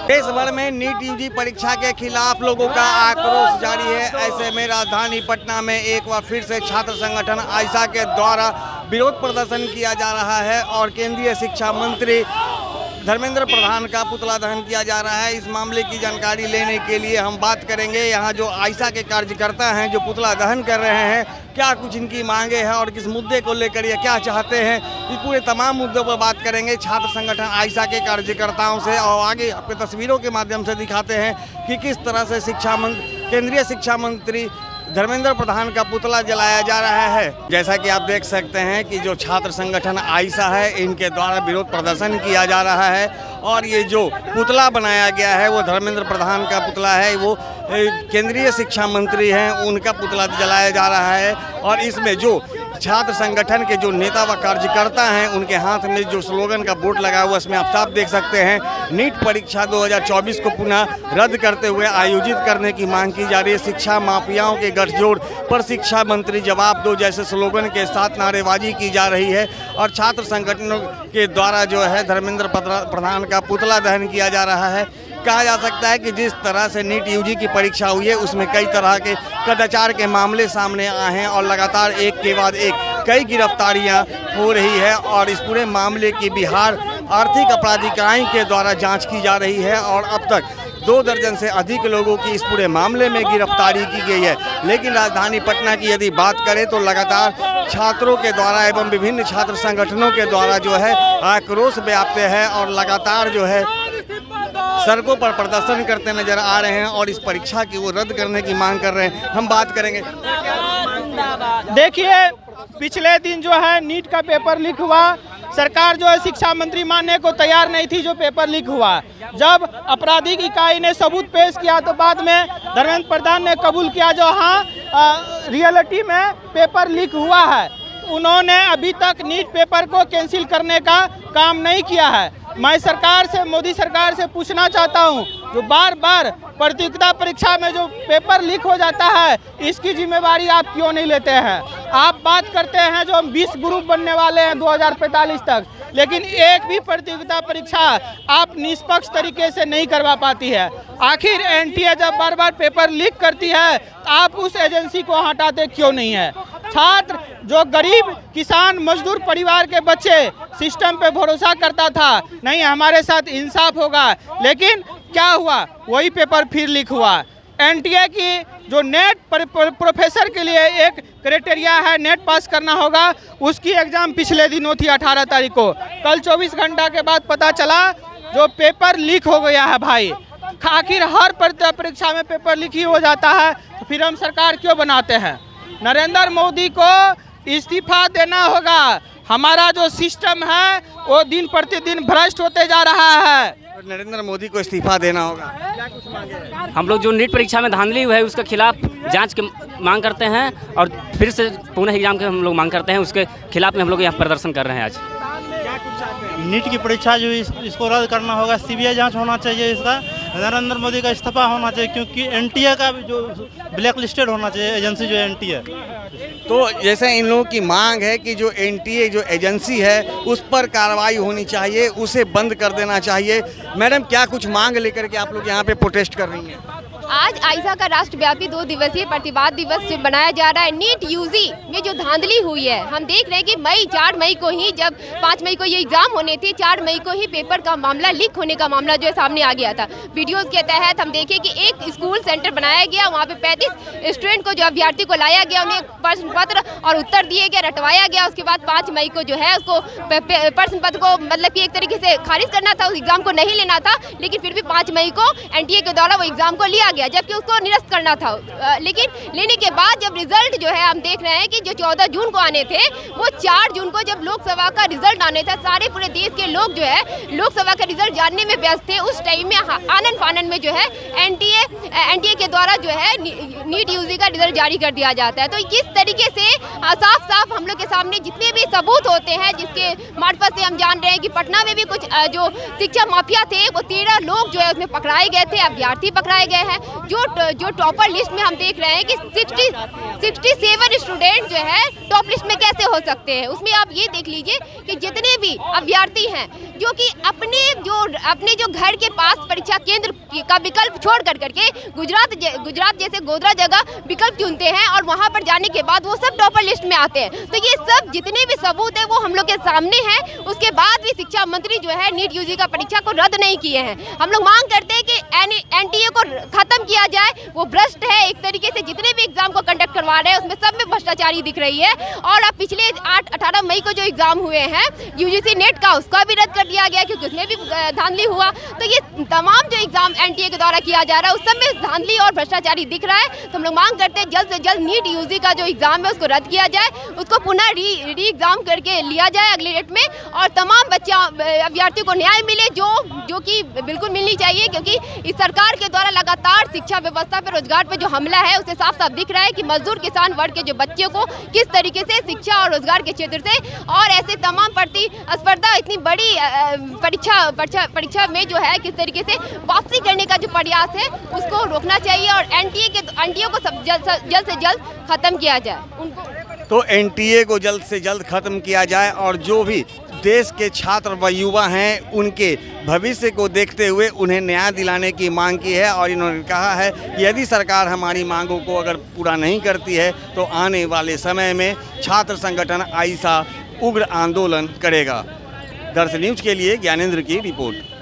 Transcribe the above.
देश भर में नीट यूजी परीक्षा के खिलाफ लोगों का आक्रोश जारी है। ऐसे में राजधानी पटना में एक बार फिर से छात्र संगठन आइसा के द्वारा विरोध प्रदर्शन किया जा रहा है और केंद्रीय शिक्षा मंत्री धर्मेंद्र प्रधान का पुतला दहन किया जा रहा है। इस मामले की जानकारी लेने के लिए हम बात करेंगे यहाँ जो आइसा के कार्यकर्ता हैं जो पुतला दहन कर रहे हैं, क्या कुछ इनकी मांगे हैं और किस मुद्दे को लेकर ये क्या चाहते हैं, इस पूरे तमाम मुद्दों पर बात करेंगे छात्र संगठन आइसा के कार्यकर्ताओं से। और आगे आपके तस्वीरों के माध्यम से दिखाते हैं कि किस तरह से केंद्रीय शिक्षा मंत्री धर्मेंद्र प्रधान का पुतला जलाया जा रहा है। जैसा कि आप देख सकते हैं कि जो छात्र संगठन आइसा है इनके द्वारा विरोध प्रदर्शन किया जा रहा है और ये जो पुतला बनाया गया है वो धर्मेंद्र प्रधान का पुतला है, वो केंद्रीय शिक्षा मंत्री हैं उनका पुतला जलाया जा रहा है। और इसमें जो छात्र संगठन के जो नेता व कार्यकर्ता हैं उनके हाथ में जो स्लोगन का बोर्ड लगा हुआ है उसमें आप साफ देख सकते हैं नीट परीक्षा 2024 को पुनः रद्द करते हुए आयोजित करने की मांग की जा रही है। शिक्षा माफियाओं के गठजोड़ पर शिक्षा मंत्री जवाब दो जैसे स्लोगन के साथ नारेबाजी की जा रही है और छात्र संगठनों के द्वारा जो है धर्मेंद्र प्रधान का पुतला दहन किया जा रहा है। कहा जा सकता है कि जिस तरह से नीट यूजी की परीक्षा हुई है उसमें कई तरह के कदाचार के मामले सामने आए हैं और लगातार एक के बाद एक कई गिरफ्तारियां हो रही है और इस पूरे मामले की बिहार आर्थिक अपराध इकाई के द्वारा जांच की जा रही है और अब तक 2 दर्जन से अधिक लोगों की इस पूरे मामले में गिरफ्तारी की गई है। लेकिन राजधानी पटना की यदि बात करें तो लगातार छात्रों के द्वारा एवं विभिन्न छात्र संगठनों के द्वारा जो है आक्रोश व्याप्त है और लगातार जो है सड़कों पर प्रदर्शन करते नजर आ रहे हैं और इस परीक्षा की वो रद्द करने की मांग कर रहे हैं। हम बात करेंगे। देखिए पिछले दिन जो है नीट का पेपर लीक हुआ, सरकार जो है शिक्षा मंत्री मानने को तैयार नहीं थी जो पेपर लीक हुआ। जब आपराधिक इकाई ने सबूत पेश किया तो बाद में धर्मेंद्र प्रधान ने कबूल किया जो हाँ रियलिटी में पेपर लीक हुआ है। उन्होंने अभी तक नीट पेपर को कैंसिल करने का काम नहीं किया है। मैं सरकार से मोदी सरकार से पूछना चाहता हूं जो बार बार प्रतियोगिता परीक्षा में जो पेपर लीक हो जाता है इसकी जिम्मेवारी आप क्यों नहीं लेते हैं। आप बात करते हैं जो 20 ग्रुप बनने वाले हैं 2045 तक, लेकिन एक भी प्रतियोगिता परीक्षा आप निष्पक्ष तरीके से नहीं करवा पाती है। आखिर एनटीए जब बार बार पेपर लीक करती है तो आप उस एजेंसी को हटाते क्यों नहीं है। छात्र जो गरीब किसान मजदूर परिवार के बच्चे सिस्टम पे भरोसा करता था नहीं हमारे साथ इंसाफ होगा, लेकिन क्या हुआ वही पेपर फिर लीक हुआ। एनटीए की जो नेट प्रोफेसर के लिए एक क्राइटेरिया है नेट पास करना होगा, उसकी एग्ज़ाम पिछले दिनों थी 18 तारीख को। कल 24 घंटा के बाद पता चला जो पेपर लीक हो गया है। भाई आखिर हर परीक्षा में पेपर लीक ही हो जाता है तो फिर हम सरकार क्यों बनाते हैं। नरेंद्र मोदी को इस्तीफा देना होगा। हमारा जो सिस्टम है वो दिन प्रतिदिन भ्रष्ट होते जा रहा है। नरेंद्र मोदी को इस्तीफा देना होगा। क्या कुछ मांगे हैं? हम लोग जो नीट परीक्षा में धांधली हुई है उसके खिलाफ जांच की मांग करते हैं और फिर से पुनः एग्जाम के हम लोग मांग करते हैं, उसके खिलाफ में हम लोग यहाँ प्रदर्शन कर रहे हैं। आज नीट की परीक्षा जो इसको रद्द करना होगा, सीबीआई जांच होना चाहिए, इसका नरेंद्र मोदी का इस्तीफा होना चाहिए क्योंकि एनटीए का जो ब्लैक लिस्टेड होना चाहिए एजेंसी जो एनटीए। तो जैसे इन लोगों की मांग है कि जो एनटीए जो एजेंसी है उस पर कार्रवाई होनी चाहिए, उसे बंद कर देना चाहिए। मैडम क्या कुछ मांग लेकर के आप लोग यहाँ पे प्रोटेस्ट कर रही हैं? आज आइसा का राष्ट्रव्यापी 2 दिवसीय प्रतिवाद दिवस जो बनाया जा रहा है। नीट यूजी में जो धांधली हुई है हम देख रहे हैं कि 4 मई को ही जब 5 मई को ये एग्जाम होने थे 4 मई को ही पेपर का मामला लीक होने का मामला जो है सामने आ गया था। वीडियोस के तहत हम देखें कि एक स्कूल सेंटर बनाया गया, वहाँ पे 35 स्टूडेंट को जो अभ्यर्थी को लाया गया, उन्हें प्रश्न पत्र और उत्तर दिए गए, रटवाया गया। उसके बाद 5 मई को जो है उसको प्रश्न पत्र को मतलब कि एक तरीके से खारिज करना था, उस एग्जाम को नहीं लेना था, लेकिन फिर भी 5 मई को एनटीए के द्वारा वो एग्जाम को लिया गया जबकि उसको निरस्त करना था। लेकिन लेने के बाद जब रिजल्ट जो है हम देख रहे हैं कि जो 14 जून को आने थे वो 4 जून को जब लोकसभा का रिजल्ट आने था, सारे पूरे देश के लोग जो है लोकसभा का रिजल्ट जानने में व्यस्त थे। उस टाइम में आनन फानन में जो है एनटीए के द्वारा जो है नीट यूजी का रिजल्ट जारी कर दिया जाता है। तो किस तरीके से साफ साफ हम लोग के सामने जितने भी सबूत होते हैं जिसके मार्फत से हम जान रहे हैं कि पटना में भी कुछ जो शिक्षा माफिया थे वो 13 लोग जो है उसमें पकड़ाए गए थे, अभ्यर्थी पकड़ाए गए हैं। जो टॉपर लिस्ट में हम देख रहे हैं कि 67 स्टूडेंट जो है टॉप लिस्ट में कैसे हो सकते हैं। उसमें आप ये देख लीजिए कि जितने भी अभ्यर्थी हैं जो कि अपने जो घर के पास परीक्षा केंद्र का विकल्प छोड़ करके गुजरात जैसे गोधरा जगह विकल्प चुनते हैं और वहां पर जाने के बाद वो सब टॉपर लिस्ट में आते हैं। तो ये सब जितने भी सबूत है वो हम लोग के सामने हैं। उसके बाद भी शिक्षा मंत्री जो है नीट यूजी का परीक्षा को रद्द नहीं किए हैं। हम लोग मांग करते हैं कि एनटीए को खत्म किया जाए। वो भ्रष्ट है एक तरीके से, जितने भी एग्जाम को कंडक्ट करवा रहे हैं उसमें सब में भ्रष्टाचारी दिख रही है। और अब पिछले 18 मई को जो एग्जाम हुए हैं यूजीसी नेट का, उसका भी रद्द कर दिया गया क्योंकि उसमें भी धांधली हुआ। तो ये तमाम जो एग्जाम एनटीए के द्वारा किया जा रहा है उस सब में धांधली और भ्रष्टाचारी दिख रहा है। तो हम लोग मांग करते हैं जल्द से जल्द नीट यूजी का जो एग्जाम है उसको रद्द किया जाए, उसको पुनः री एग्जाम करके लिया जाए अगले डेट में, और तमाम अभ्यर्थियों को न्याय मिले जो कि बिल्कुल मिलनी चाहिए। क्योंकि इस सरकार के द्वारा लगातार शिक्षा व्यवस्था पे, रोजगार पे जो हमला है उससे साफ साफ दिख रहा है कि मजदूर किसान वर्ग के जो बच्चों को किस तरीके से शिक्षा और रोजगार के क्षेत्र से और ऐसे तमाम प्रतिस्पर्धा इतनी बड़ी परीक्षा में जो है किस तरीके से वापसी करने का जो प्रयास है उसको रोकना चाहिए और एनटीए को जल्द से जल्द खत्म किया जाए। उनको तो एनटीए को जल्द से जल्द खत्म किया जाए और जो भी देश के छात्र व युवा हैं उनके भविष्य को देखते हुए उन्हें न्याय दिलाने की मांग की है। और इन्होंने कहा है कि यदि सरकार हमारी मांगों को अगर पूरा नहीं करती है तो आने वाले समय में छात्र संगठन आईसा उग्र आंदोलन करेगा। दर्शन न्यूज के लिए ज्ञानेंद्र की रिपोर्ट।